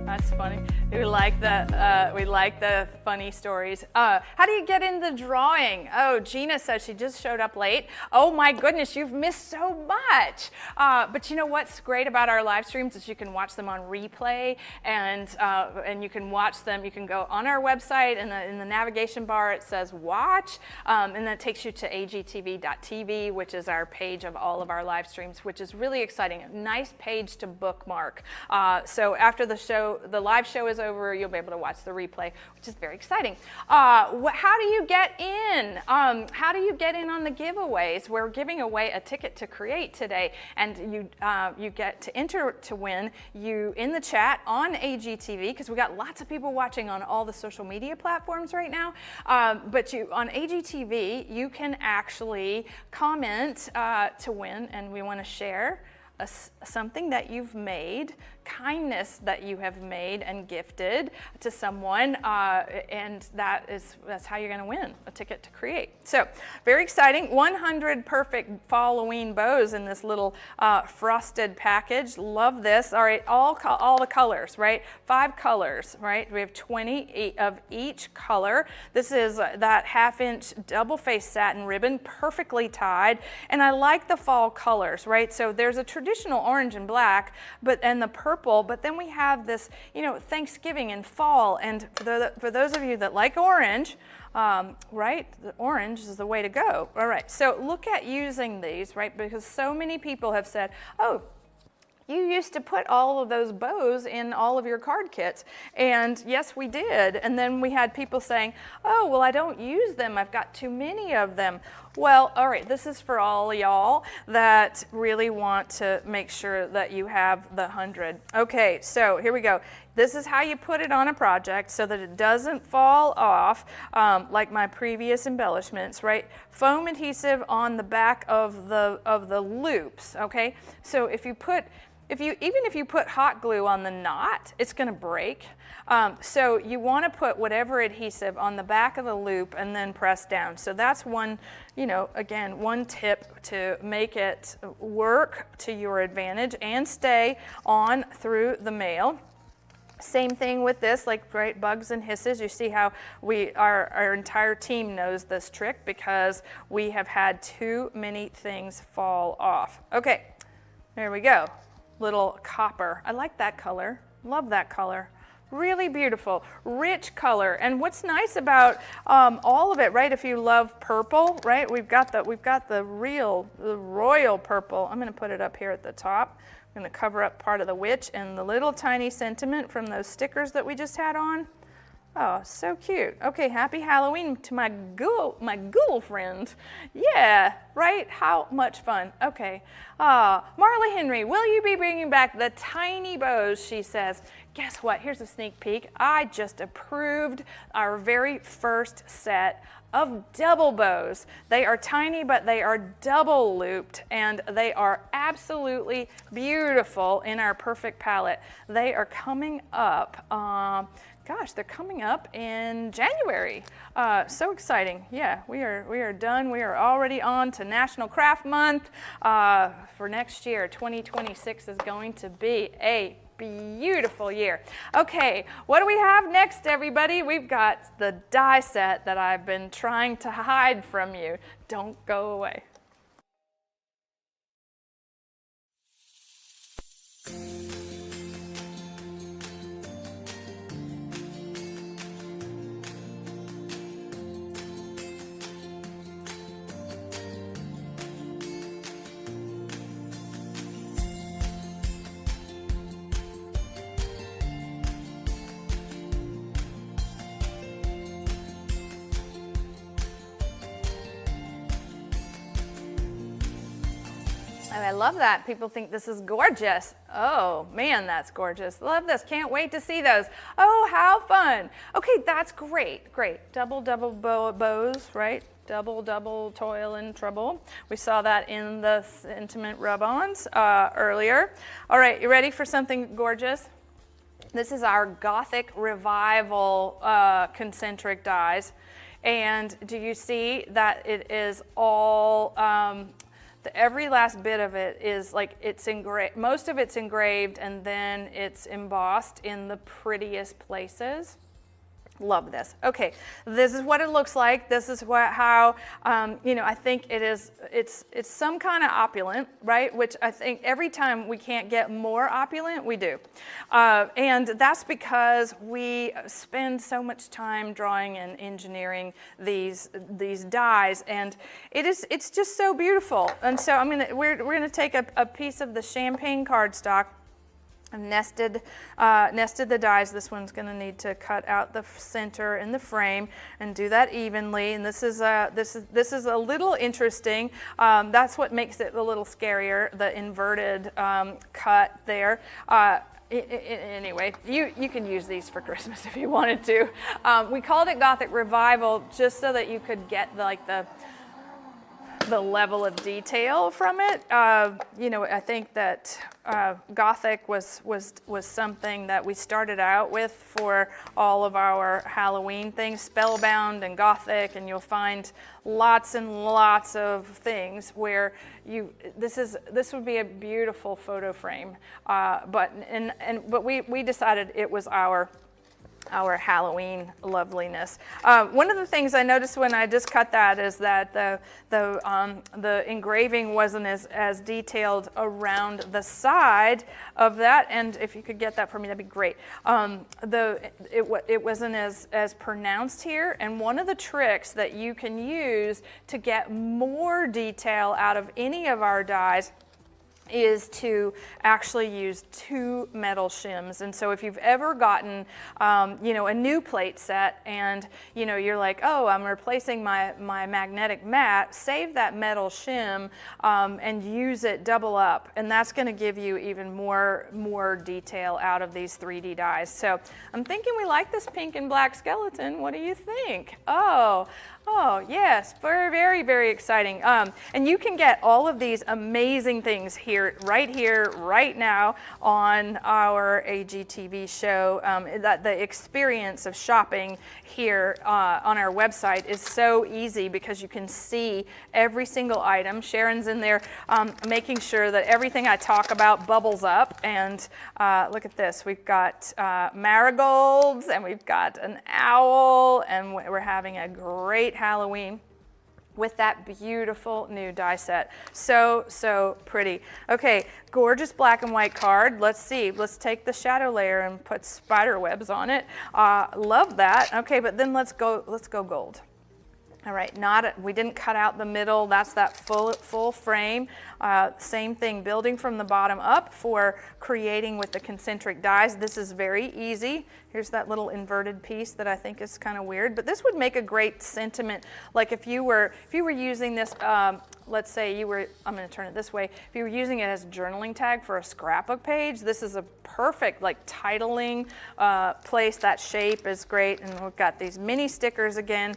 That's funny. We like the funny stories. How do you get in the drawing? Oh, Gina says she just showed up late. Oh my goodness, you've missed so much. But you know what's great about our live streams is you can watch them on replay, and you can watch them. You can go on our website, and in the navigation bar it says watch, and then it takes you to agtv.tv, which is our page of all of our live streams, which is really exciting. A nice page to bookmark. So after the live show is over, you'll be able to watch the replay, which is very exciting. How do you get in? How do you get in on the giveaways? We're giving away a ticket to Create today, and you get to enter to win. You in the chat on AGTV, because we got lots of people watching on all the social media platforms right now. But on AGTV, you can actually comment to win, and we want to share something that you've made, kindness that you have made and gifted to someone, and that's how you're going to win a ticket to Create. So very exciting. 100 perfect Halloween bows in this little frosted package. Love this. All right, all the colors, right? 5 colors, right? We have 20 of each color. This is that 1/2-inch double-faced satin ribbon, perfectly tied, and I like the fall colors, right? So there's a traditional orange and black, and the purple, but then we have this, you know, Thanksgiving and fall, and for those of you that like orange, right, the orange is the way to go. All right, so look at using these, right, because so many people have said, oh, you used to put all of those bows in all of your card kits. And yes, we did. And then we had people saying, oh, well, I don't use them. I've got too many of them. Well, all right, this is for all y'all that really want to make sure that you have the 100. Okay, so here we go. This is how you put it on a project so that it doesn't fall off like my previous embellishments, right? Foam adhesive on the back of the loops, okay? So even if you put hot glue on the knot, it's going to break. So you want to put whatever adhesive on the back of the loop and then press down. So that's one, you know, again, one tip to make it work to your advantage and stay on through the mail. Same thing with this, like, right, bugs and hisses. You see how our entire team knows this trick because we have had too many things fall off. Okay, there we go. Little copper. I like that color. Love that color. Really beautiful, rich color. And what's nice about all of it, right? If you love purple, right? We've got the royal purple. I'm going to put it up here at the top. I'm going to cover up part of the witch and the little tiny sentiment from those stickers that we just had on. Oh, so cute. Okay, happy Halloween to my ghoul friend. Yeah, right? How much fun. Okay. Marla Henry, will you be bringing back the tiny bows? She says. Guess what? Here's a sneak peek. I just approved our very first set of double bows. They are tiny, but they are double looped, and they are absolutely beautiful in our perfect palette. They are coming up. Gosh, they're coming up in January. So exciting. Yeah, we are done. We are already on to National Craft Month for next year. 2026 is going to be a beautiful year. Okay, what do we have next, everybody? We've got the die set that I've been trying to hide from you. Don't go away. And I love that. People think this is gorgeous. Oh, man, that's gorgeous. Love this. Can't wait to see those. Oh, how fun. Okay, that's great. Great. Double bows, right? Double toil and trouble. We saw that in the sentiment rub-ons earlier. All right, you ready for something gorgeous? This is our Gothic Revival concentric dies. And do you see that it is all... every last bit of it is like it's engraved, most of it's engraved, and then it's embossed in the prettiest places. Love this. Okay, this is what it looks like. This is how you know, I think it's some kind of opulent, right? Which I think every time we can't get more opulent, we do, and that's because we spend so much time drawing and engineering these dies, and it's just so beautiful. And so we're gonna take a piece of the champagne cardstock. I've nested the dies. This one's going to need to cut out the center in the frame and do that evenly. And this is a little interesting. That's what makes it a little scarier. The inverted cut there. Anyway, you can use these for Christmas if you wanted to. We called it Gothic Revival just so that you could get the level of detail from it. You know, I think that Gothic was something that we started out with for all of our Halloween things, Spellbound and Gothic, and you'll find lots and lots of things where this would be a beautiful photo frame, but we decided it was our Halloween loveliness. One of the things I noticed when I just cut that is that the engraving wasn't as detailed around the side of that, and if you could get that for me, that'd be great. It wasn't as pronounced here, and one of the tricks that you can use to get more detail out of any of our dies is to actually use 2 metal shims. And so if you've ever gotten, you know, a new plate set and, you know, you're like, oh, I'm replacing my magnetic mat, save that metal shim and use it double up. And that's going to give you even more detail out of these 3D dies. So I'm thinking we like this pink and black skeleton. What do you think? Oh, yes, very, very exciting. And you can get all of these amazing things right now on our AGTV show. That the experience of shopping here on our website is so easy because you can see every single item. Sharon's in there making sure that everything I talk about bubbles up. And look at this. We've got marigolds, and we've got an owl, and we're having a great Halloween with that beautiful new die set. So pretty. Okay, gorgeous black and white card. Let's see. Let's take the shadow layer and put spider webs on it. Love that. Okay, but then let's go gold. All right, we didn't cut out the middle. That's that full frame. Same thing, building from the bottom up for creating with the concentric dies. This is very easy. Here's that little inverted piece that I think is kind of weird, but this would make a great sentiment. Like if you were using this, let's say I'm going to turn it this way. If you were using it as a journaling tag for a scrapbook page, this is a perfect like titling place. That shape is great, and we've got these mini stickers again.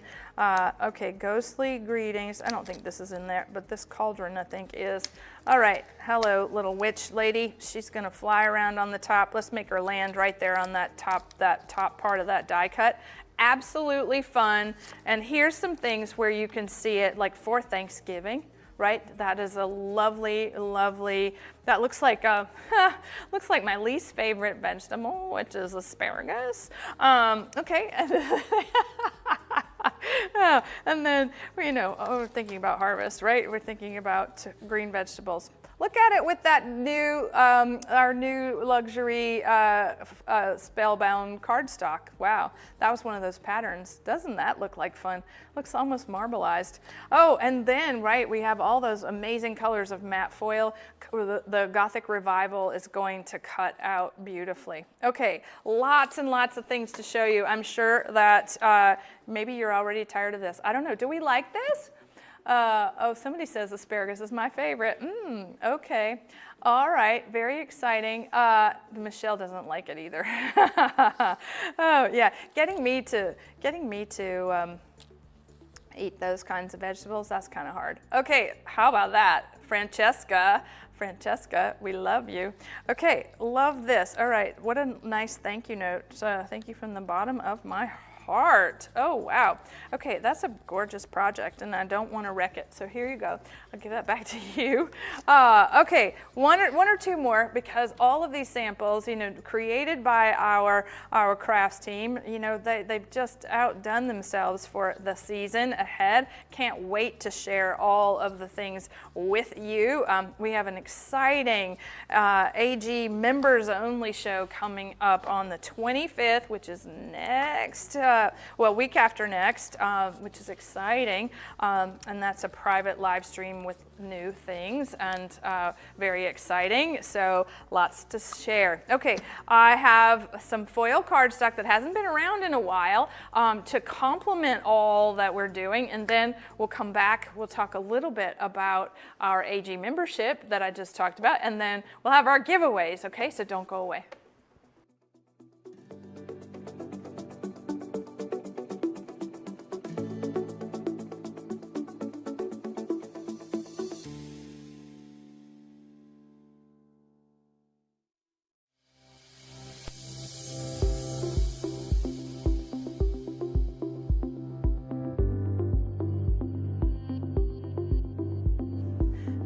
Okay, ghostly greetings. I don't think this is in there, but this cauldron I think is. All right, hello little witch lady. She's gonna fly around on the top. Let's make her land right there on that top part of that die cut. Absolutely fun. And here's some things where you can see it, like for Thanksgiving. Right, that is a lovely. That looks like looks like my least favorite vegetable, which is asparagus. Okay, and then we're thinking about harvest, right? We're thinking about green vegetables. Look at it with that new, our new luxury Spellbound cardstock. Wow, that was one of those patterns. Doesn't that look like fun? Looks almost marbleized. Oh, and then, right, we have all those amazing colors of matte foil. The Gothic Revival is going to cut out beautifully. Okay, lots and lots of things to show you. I'm sure that maybe you're already tired of this. I don't know, do we like this? Oh, somebody says asparagus is my favorite. Okay. All right, very exciting. Michelle doesn't like it either. Oh yeah, getting me to eat those kinds of vegetables, that's kind of hard. Okay, how about that? Francesca, we love you. Okay, love this. All right, what a nice thank you note. Thank you from the bottom of my heart. Oh, wow. Okay, that's a gorgeous project, and I don't want to wreck it. So here you go. I'll give that back to you. Okay, one or two more, because all of these samples, created by our crafts team, they've just outdone themselves for the season ahead. Can't wait to share all of the things with you. We have an exciting AG members only show coming up on the 25th, which is next. Week after next, which is exciting, and that's a private live stream with new things and very exciting, so lots to share. Okay, I have some foil cardstock that hasn't been around in a while to complement all that we're doing, and then we'll come back, we'll talk a little bit about our AG membership that I just talked about, and then we'll have our giveaways, okay, so don't go away.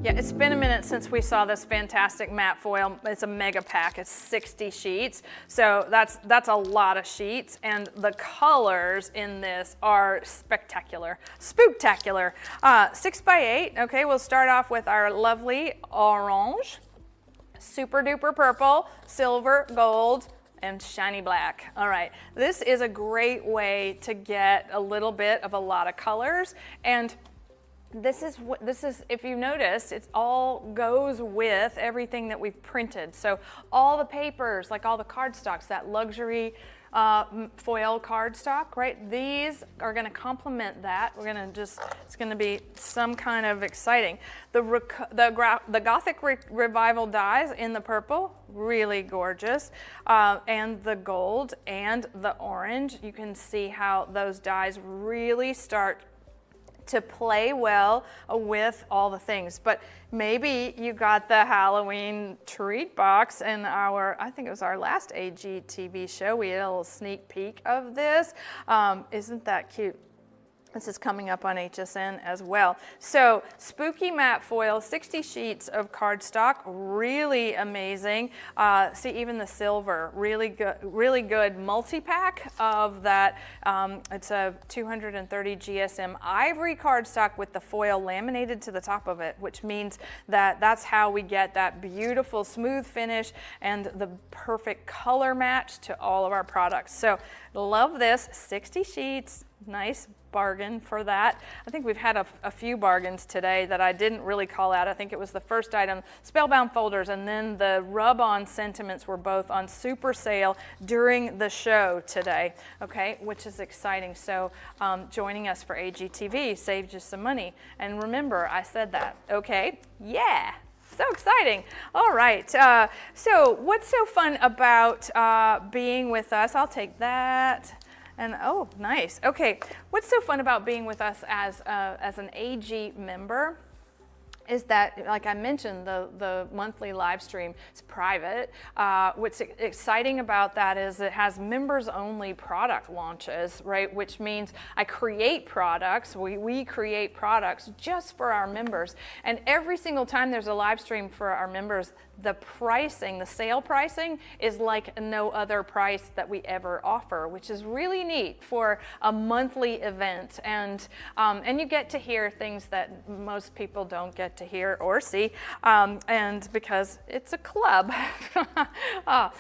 Yeah, it's been a minute since we saw this fantastic matte foil. It's a mega pack, it's 60 sheets. So that's a lot of sheets, and the colors in this are spectacular, spooktacular. 6x8, okay, we'll start off with our lovely orange, super duper purple, silver, gold, and shiny black. All right, this is a great way to get a little bit of a lot of colors, and this is, if you noticed, it all goes with everything that we've printed. So all the papers, like all the cardstocks, that luxury foil cardstock, right? These are going to complement that. We're going to it's going to be some kind of exciting. The Gothic Revival dies in the purple, really gorgeous, and the gold and the orange. You can see how those dyes really start to play well with all the things. But maybe you got the Halloween treat box in I think it was our last AGTV show. We had a little sneak peek of this. Isn't that cute? This is coming up on HSN as well. So spooky matte foil, 60 sheets of cardstock, really amazing. See, even the silver, really good multi-pack of that. It's a 230 GSM ivory cardstock with the foil laminated to the top of it, which means that that's how we get that beautiful smooth finish and the perfect color match to all of our products. So love this, 60 sheets, nice bargain for that. I think we've had a few bargains today that I didn't really call out. I think it was the first item, Spellbound folders, and then the rub-on sentiments were both on super sale during the show today, okay, which is exciting. So joining us for AGTV saved you some money. And remember, I said that, okay? Yeah. So exciting. All right. So what's so fun about being with us? I'll take that. And oh, nice. Okay. What's so fun about being with us as an AG member is that, like I mentioned, the monthly live stream is private. What's exciting about that is it has members only product launches, right? Which means I create products, we create products just for our members. And every single time there's a live stream for our members, the pricing, the sale pricing is like no other price that we ever offer, which is really neat for a monthly event. And you get to hear things that most people don't get to hear or see, and because it's a club. That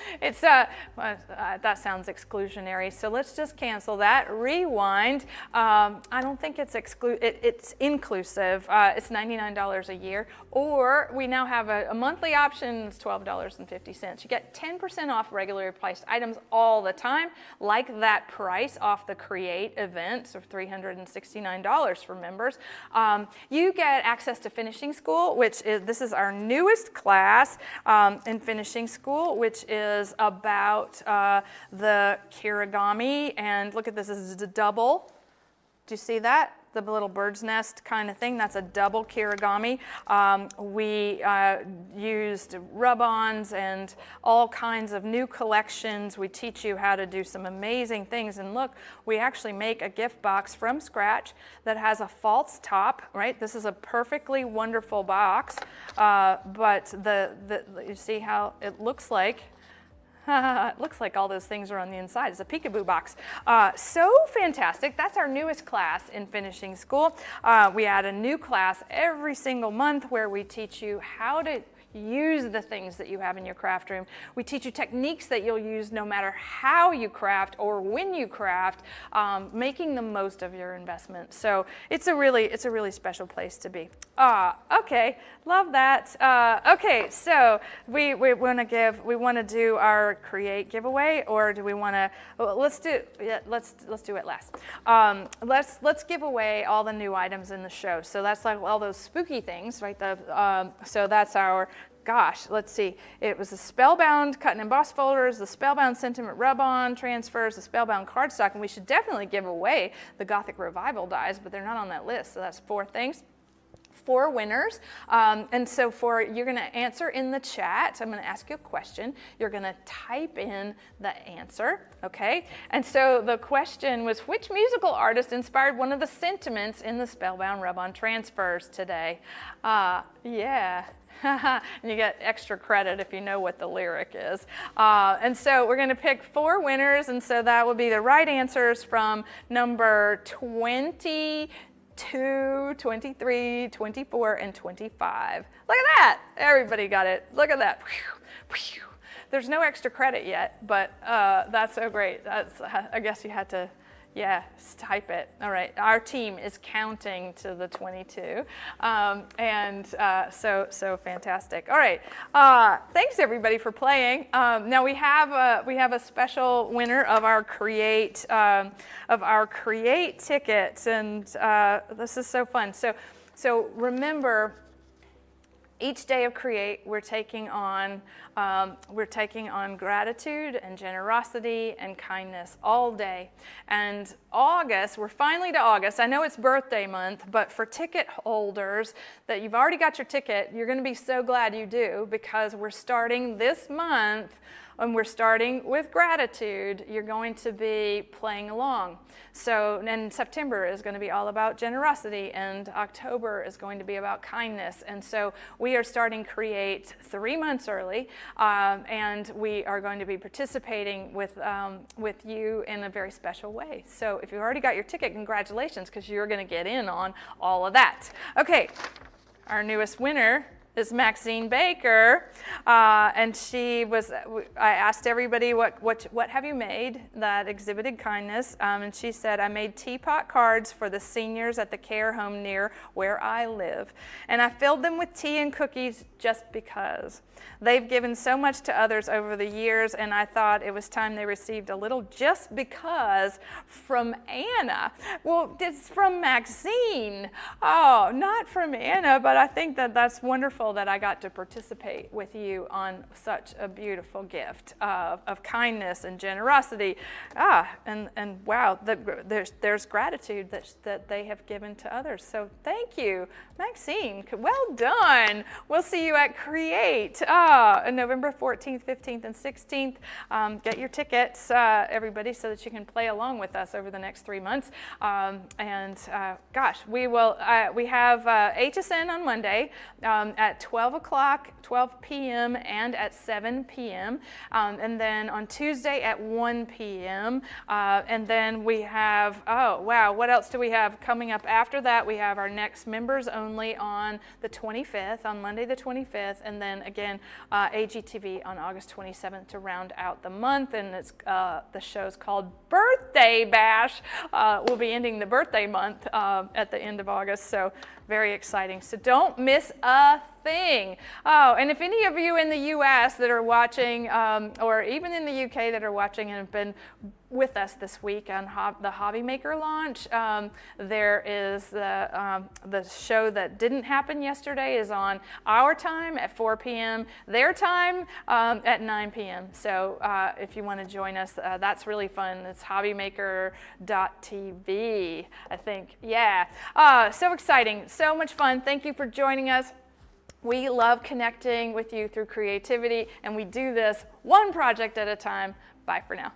sounds exclusionary, so let's just cancel that. Rewind. I don't think it's it's inclusive. It's $99 a year, or we now have a monthly option promotion is $12.50. You get 10% off regularly priced items all the time, like that price off the Create event, so $369 for members. You get access to Finishing School, this is our newest class in Finishing School, which is about the kirigami. And look at this is a double. Do you see that? The little bird's nest kind of thing. That's a double kirigami. We used rub-ons and all kinds of new collections. We teach you how to do some amazing things. And look, we actually make a gift box from scratch that has a false top, right? This is a perfectly wonderful box, but you see how it looks like. It looks like all those things are on the inside. It's a peekaboo box. So fantastic. That's our newest class in Finishing School. We add a new class every single month where we teach you how to use the things that you have in your craft room. We teach you techniques that you'll use no matter how you craft or when you craft, making the most of your investment. So it's a really special place to be. Okay, love that. Okay, so we want to do our Create giveaway, or do we want to? Well, let's do it last. Let's give away all the new items in the show. So that's like all those spooky things, right? So that's our. Gosh, let's see. It was the Spellbound cut and emboss folders, the Spellbound sentiment rub-on transfers, the Spellbound cardstock, and we should definitely give away the Gothic Revival dies, but they're not on that list. So that's 4 things. 4 winners. And so you're going to answer in the chat. I'm going to ask you a question. You're going to type in the answer, okay? And so the question was, which musical artist inspired one of the sentiments in the Spellbound rub-on transfers today? Yeah. And you get extra credit if you know what the lyric is. And so we're going to pick 4 winners, and so that will be the right answers from number 22, 23, 24, and 25. Look at that. Everybody got it. Look at that. There's no extra credit yet, but that's so great. I guess you had to, type it. All right. Our team is counting to the 22. So fantastic. All right. Thanks everybody for playing. Now we have a special winner of our Create tickets, and this is so fun. So remember, each day of Create, we're taking on gratitude and generosity and kindness all day. And August, we're finally to August. I know it's birthday month, but for ticket holders that you've already got your ticket, you're going to be so glad you do, because we're starting this month. And we're starting with gratitude. You're going to be playing along. So, and September is going to be all about generosity, and October is going to be about kindness. And so we are starting Create 3 months early, and we are going to be participating with you in a very special way. So if you've already got your ticket, congratulations, because you're going to get in on all of that. Okay, our newest winner is Maxine Baker, and I asked everybody what have you made that exhibited kindness, and she said, I made teapot cards for the seniors at the care home near where I live, and I filled them with tea and cookies just because. They've given so much to others over the years, and I thought it was time they received a little just because from Anna. Well, it's from Maxine. Oh, not from Anna, but I think that's wonderful that I got to participate with you on such a beautiful gift of kindness and generosity. And wow, there's gratitude that they have given to others. So thank you, Maxine. Well done. We'll see you at Create on November 14th, 15th, and 16th. Get your tickets, everybody, so that you can play along with us over the next 3 months. Gosh, we have HSN on Monday at 12 p.m. and at 7 p.m. And then on Tuesday at 1 p.m. And then we have, what else do we have coming up after that? We have our next members only on the 25th, on Monday the 25th, and then again, AGTV on August 27th to round out the month. And it's the show's called Birthday Bash. We'll be ending the birthday month at the end of August, so very exciting. So don't miss a thing. Oh, and if any of you in the U.S. that are watching, or even in the U.K. that are watching and have been with us this week on the Hobby Maker launch, there is the show that didn't happen yesterday is on our time at 4 p.m., their time at 9 p.m. So if you want to join us, that's really fun. It's hobbymaker.tv, I think. Yeah. So exciting. So much fun. Thank you for joining us. We love connecting with you through creativity, and we do this one project at a time. Bye for now.